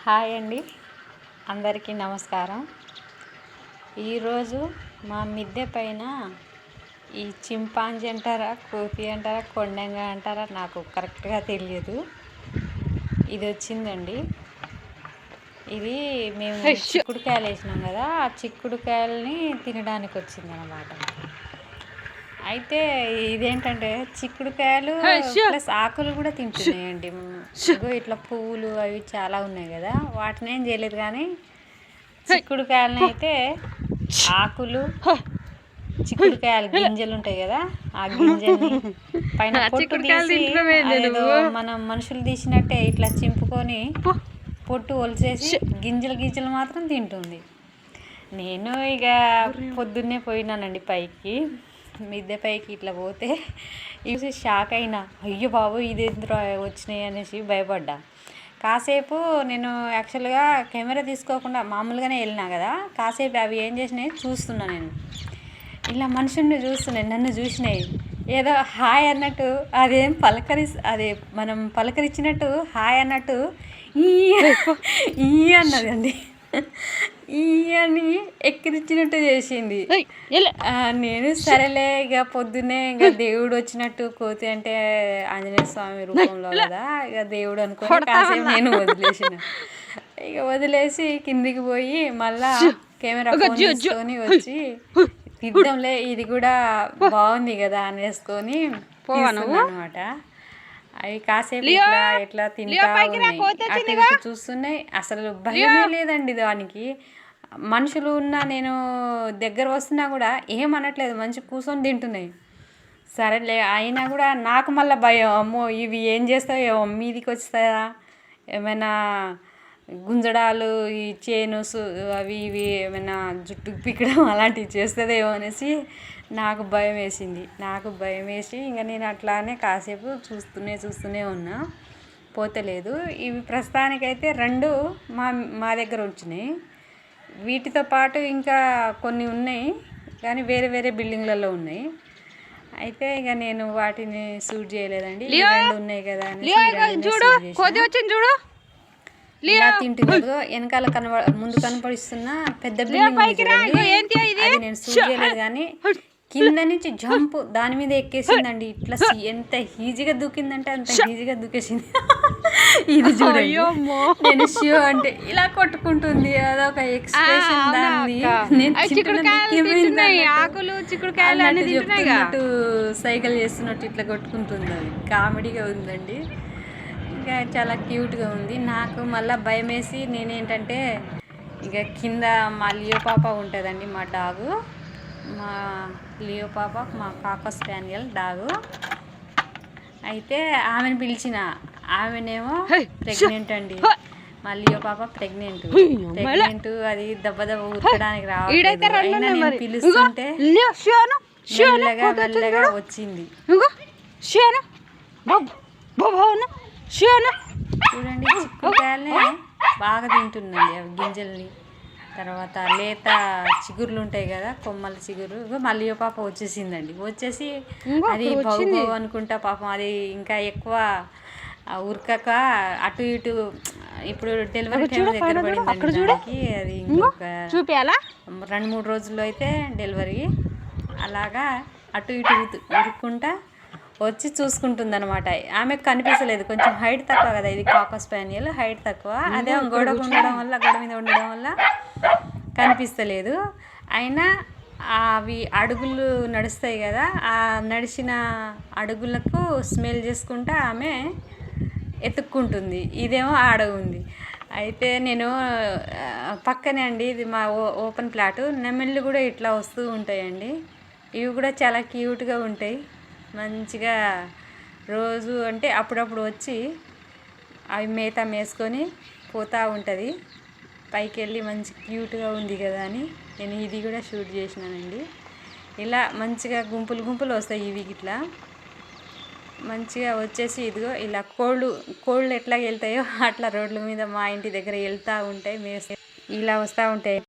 Hi అండి, అందరికీ నమస్కారం. ఈరోజు మా మిద్దె పైన ఈ చింపాంజీ అంటారా, కోతి అంటారా, కొండంగా అంటారా నాకు కరెక్ట్గా తెలియదు. ఇది వచ్చిందండి. ఇది మేము చిక్కుడుకాయలు వేసినాం కదా, ఆ చిక్కుడుకాయలని తినడానికి వచ్చిందనమాట. అయితే ఇదేంటంటే చిక్కుడుకాయలు ప్లస్ ఆకులు కూడా తింటున్నాయండి. ఇట్లా పువ్వులు అవి చాలా ఉన్నాయి కదా, వాటిని ఏం చేయలేదు. కానీ చిక్కుడుకాయలని అయితే ఆకులు, చిక్కుడుకాయలు గింజలు ఉంటాయి కదా, ఆ గింజల్ని పైన పొట్టు తీసి ఏదో మనం మనుషులు తీసినట్టే ఇట్లా చింపుకొని పొట్టు ఒలిసేసి గింజలు మాత్రం తింటుంది. నేను ఇక పొద్దున్నే పోయినానండి పైకి, మిద్దె పైకి ఇట్లా పోతే ఇవి షాక్ అయినా, అయ్యో బాబు ఇదేంద్రా వచ్చినాయి అనేసి భయపడ్డా. కాసేపు నేను యాక్చువల్గా కెమెరా తీసుకోకుండా మామూలుగానే వెళ్ళినా కదా, కాసేపు అవి ఏం చేసినాయి చూస్తున్నా. నేను ఇలా మనుషుల్ని చూస్తున్నాయి, నన్ను చూసినాయి. ఏదో హాయ్ అన్నట్టు, అదేం అదే మనం పలకరించినట్టు హాయ్ అన్నట్టు ఈ అన్నదండి, ఈ అని ఎక్కిరించినట్టు చేసింది. నేను సరేలే ఇక పొద్దున్నే ఇక దేవుడు వచ్చినట్టు, కోతి అంటే ఆంజనేయ స్వామి రూపంలో కదా, ఇక దేవుడు అనుకుని కాసేపు నేను వదిలేసి కిందికి పోయి మళ్ళా కెమెరా ఫోన్ తీసుకొని వచ్చి తిద్దాంలే, ఇది కూడా బాగుంది కదా అనేసుకొని అనమాట. అవి కాసేపు ఎట్లా తింటా ఉన్నాయి, చూస్తున్నాయి. అసలు భయమే లేదండి దానికి. మనుషులు ఉన్నా నేను దగ్గర వస్తున్నా కూడా ఏమనట్లేదు, మంచి కూర్చొని తింటున్నాయి. సరేలే, అయినా కూడా నాకు మళ్ళీ భయం, అమ్మో ఇవి ఏం చేస్తాయో, మీదికి వస్తాయా, ఏమైనా గుంజడాలు, ఈ చేనుసు అవి ఇవి ఏమైనా జుట్టు పిక్కడం అలాంటివి చేస్తుందేమో అనేసి నాకు భయం వేసి ఇంకా నేను అట్లానే కాసేపు చూస్తూనే ఉన్నా, పోతలేదు. ఇవి ప్రస్తుతానికైతే రెండు మా దగ్గర వచ్చినాయి. వీటితో పాటు ఇంకా కొన్ని ఉన్నాయి, కానీ వేరే వేరే బిల్డింగ్లలో ఉన్నాయి. అయితే ఇక నేను వాటిని షూట్ చేయలేదండి. రెండు ఉన్నాయి కదా అని ఇలా తింటున్నారు. వెనకాల ముందు కనపడిస్తున్న పెద్ద బిల్డింగ్ అది నేను షూట్ చేయలేదు, కానీ కింద నుంచి జంప్ దాని మీద ఎక్కేసిందండి. ఇట్లా ఎంత ఈజీగా దూకిందంటే అంత ఈజీగా దూకేసింది. ఇది చూడండి, నేను షూ అంటే ఇలా కొట్టుకుంటుంది, అదొక ఎక్స్ప్రెషన్. దాన్ని చెప్తున్నట్టు సైకిల్ చేస్తున్నట్టు ఇట్లా కొట్టుకుంటుంది. అది కామెడీగా ఉందండి, ఇంకా చాలా క్యూట్గా ఉంది. నాకు మళ్ళీ భయం వేసి నేనేంటంటే ఇక కింద మా లియో పాప ఉంటుందండి, మా డాగు, మా లియో పాప మా కాకా స్పానియల్ డాగు. అయితే ఆమెను పిలిచిన, ఆమెనేమో ప్రెగ్నెంట్ అండి. మా లియో పాప ప్రెగ్నెంట్. అది దెబ్బ ఉరకడానికి రావట్లేదు. అయినా నేను పిలుస్తుంటే మెల్లగా వచ్చింది. చూడండి, చిక్కుడుకాయలనే బాగా తింటుందండి, అవి గింజల్ని. తర్వాత లేత చిగుర్లు ఉంటాయి కదా, కొమ్మల చిగురు. మళ్ళీ పాప వచ్చేసిందండి. వచ్చేసి అది బౌ అనుకుంటా పాపం, అది ఇంకా ఎక్కువ ఉరకక అటు ఇటు. ఇప్పుడు డెలివరీ టైం దగ్గర పడిందండి దానికి. అది ఇంకొక 2-3 రోజుల్లో అయితే డెలివరీ. అలాగా అటు ఇటు ఉరుక్కుంటా వచ్చి చూసుకుంటుంది అనమాట. ఆమెకు కనిపించలేదు, కొంచెం హైట్ తక్కువ కదా, ఇది కాకా స్పానియల్, హైట్ తక్కువ. అదే గోడ మీద ఉండడం వల్ల కనిపిస్తలేదు. అయినా అవి అడుగులు నడుస్తాయి కదా, ఆ నడిచిన అడుగులకు స్మెల్ చేసుకుంటా ఆమె ఎత్తుక్కుంటుంది. ఇదేమో ఆడ ఉంది. అయితే నేను పక్కనే అండి, ఇది మా ఓపెన్ ప్లాటు, నెమళ్ళు కూడా ఇట్లా వస్తూ ఉంటాయండి. ఇవి కూడా చాలా క్యూట్గా ఉంటాయి. మంచిగా రోజు అంటే అప్పుడప్పుడు వచ్చి అవి మేత మేసుకొని పోతూ ఉంటుంది. పైకి వెళ్ళి మంచి క్యూట్గా ఉంది కదా అని నేను ఇది కూడా షూట్ చేసినానండి. ఇలా మంచిగా గుంపులు వస్తాయి ఇవి ఇట్లా మంచిగా వచ్చేసి. ఇదిగో ఇలా కోళ్ళు ఎట్లా వెళ్తాయో అట్లా రోడ్ల మీద మా ఇంటి దగ్గర వెళ్తూ ఉంటాయి, ఇలా వస్తూ ఉంటాయి.